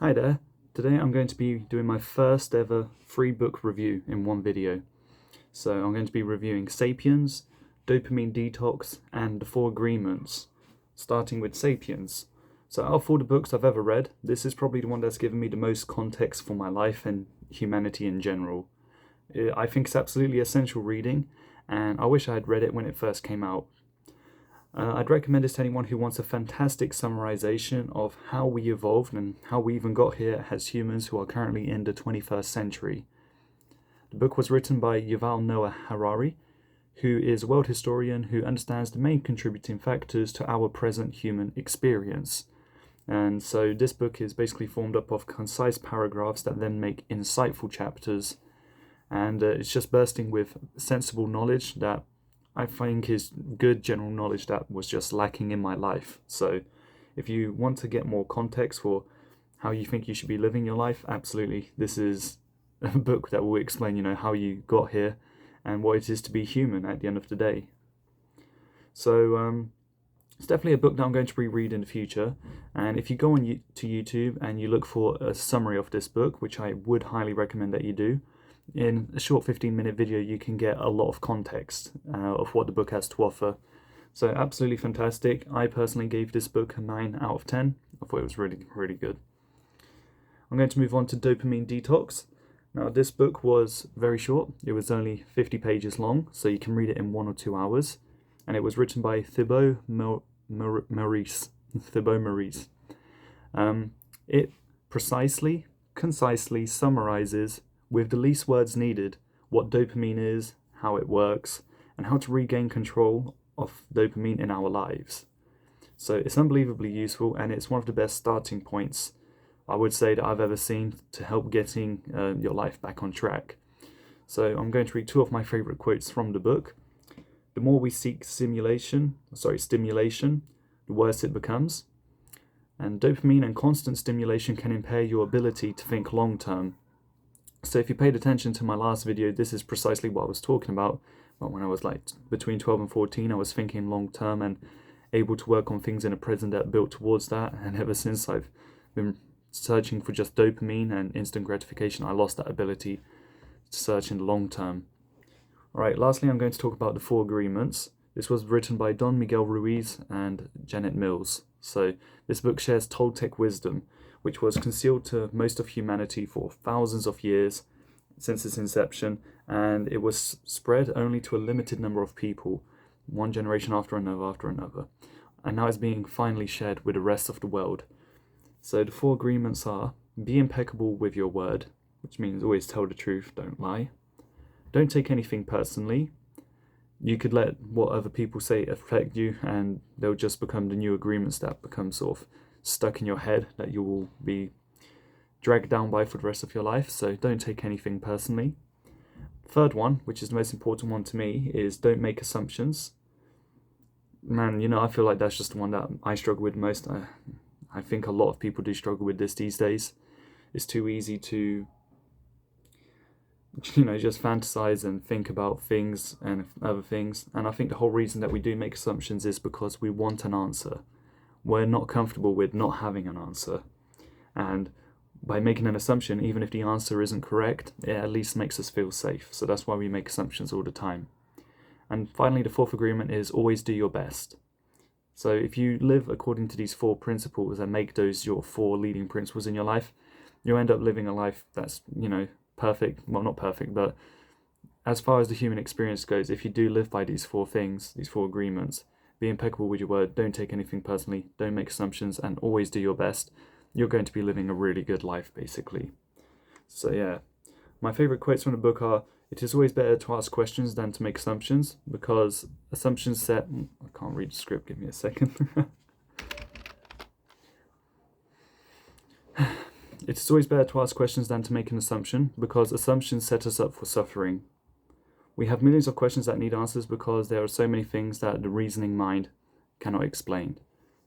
Hi there, today I'm going to be doing my first ever free book review in one video. So I'm going to be reviewing Sapiens, Dopamine Detox and The Four Agreements, starting with Sapiens. So out of all the books I've ever read, this is probably the one that's given me the most context for my life and humanity in general. I think it's absolutely essential reading, and I wish I had read it when it first came out. I'd recommend this to anyone who wants a fantastic summarization of how we evolved and how we even got here as humans who are currently in the 21st century. The book was written by Yuval Noah Harari, who is a world historian who understands the main contributing factors to our present human experience. And so this book is basically formed up of concise paragraphs that then make insightful chapters, and it's just bursting with sensible knowledge that I think is good general knowledge that was just lacking in my life. So if you want to get more context for how you think you should be living your life, absolutely, this is a book that will explain, how you got here and what it is to be human at the end of the day. So it's definitely a book that I'm going to reread in the future. And if you go on to YouTube and you look for a summary of this book, which I would highly recommend that you do, in a short 15-minute video you can get a lot of context of what the book has to offer. So absolutely fantastic. I personally gave this book a 9 out of 10. I thought it was really, really good. I'm going to move on to Dopamine Detox. Now this book was very short. It was only 50 pages long, so you can read it in 1 or 2 hours. And it was written by Thibaut Maurice. It precisely, concisely summarizes with the least words needed what dopamine is, how it works, and how to regain control of dopamine in our lives. So it's unbelievably useful, and it's one of the best starting points I would say that I've ever seen to help getting your life back on track. So I'm going to read 2 of my favorite quotes from the book. The more we seek stimulation, the worse it becomes. And dopamine and constant stimulation can impair your ability to think long term. So if you paid attention to my last video, this is precisely what I was talking about. But when I was between 12 and 14, I was thinking long term and able to work on things in the present that built towards that. And ever since I've been searching for just dopamine and instant gratification, I lost that ability to search in the long term. Alright, lastly I'm going to talk about The Four Agreements. This was written by Don Miguel Ruiz and Janet Mills. So this book shares Toltec wisdom, which was concealed to most of humanity for thousands of years since its inception, and it was spread only to a limited number of people, one generation after another, and now it's being finally shared with the rest of the world. So the 4 agreements are: be impeccable with your word, which means always tell the truth, don't lie. Don't take anything personally. You could let what other people say affect you, and they'll just become the new agreements that become sort of stuck in your head that you will be dragged down by for the rest of your life. So don't take anything personally. Third one, which is the most important one to me, is don't make assumptions. Man, I feel like that's just the one that I struggle with most. I think a lot of people do struggle with this these days. It's too easy to just fantasize and think about things and other things. And I think the whole reason that we do make assumptions is because we want an answer. We're not comfortable with not having an answer. And by making an assumption, even if the answer isn't correct, it at least makes us feel safe. So that's why we make assumptions all the time. And finally, the 4th agreement is always do your best. So if you live according to these 4 principles and make those your 4 leading principles in your life, you'll end up living a life that's, perfect. Well, not perfect, but as far as the human experience goes, if you do live by these 4 things, these 4 agreements, be impeccable with your word, don't take anything personally, don't make assumptions, and always do your best, you're going to be living a really good life, basically. So yeah, my favorite quotes from the book are: it is always better to ask questions than to make assumptions, because assumptions set... I can't read the script, give me a second. It is always better to ask questions than to make an assumption, because assumptions set us up for suffering. We have millions of questions that need answers because there are so many things that the reasoning mind cannot explain.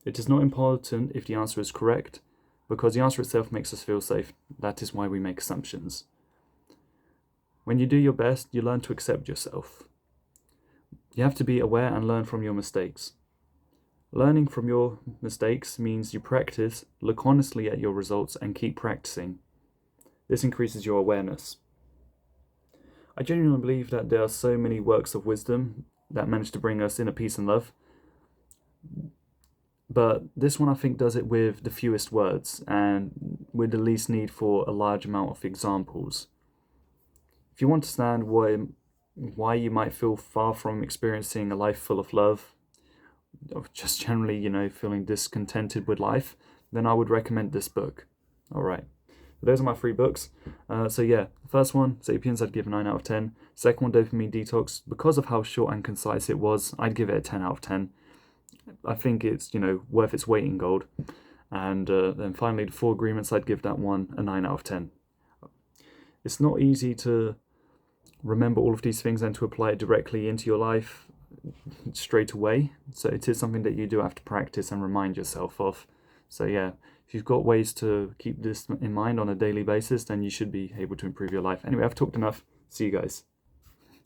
It is not important if the answer is correct, because the answer itself makes us feel safe. That is why we make assumptions. When you do your best, you learn to accept yourself. You have to be aware and learn from your mistakes. Learning from your mistakes means you practice, look honestly at your results, and keep practicing. This increases your awareness. I genuinely believe that there are so many works of wisdom that manage to bring us inner peace and love. But this one I think does it with the fewest words and with the least need for a large amount of examples. If you understand why you might feel far from experiencing a life full of love, or just generally, feeling discontented with life, then I would recommend this book. All right. Those are my 3 books. The first one, Sapiens, I'd give a 9 out of 10. Second one, Dopamine Detox. Because of how short and concise it was, I'd give it a 10 out of 10. I think it's, worth its weight in gold. And then finally, the 4 Agreements, I'd give that one a 9 out of 10. It's not easy to remember all of these things and to apply it directly into your life straight away. So it is something that you do have to practice and remind yourself of. So yeah, if you've got ways to keep this in mind on a daily basis, then you should be able to improve your life. Anyway, I've talked enough. See you guys.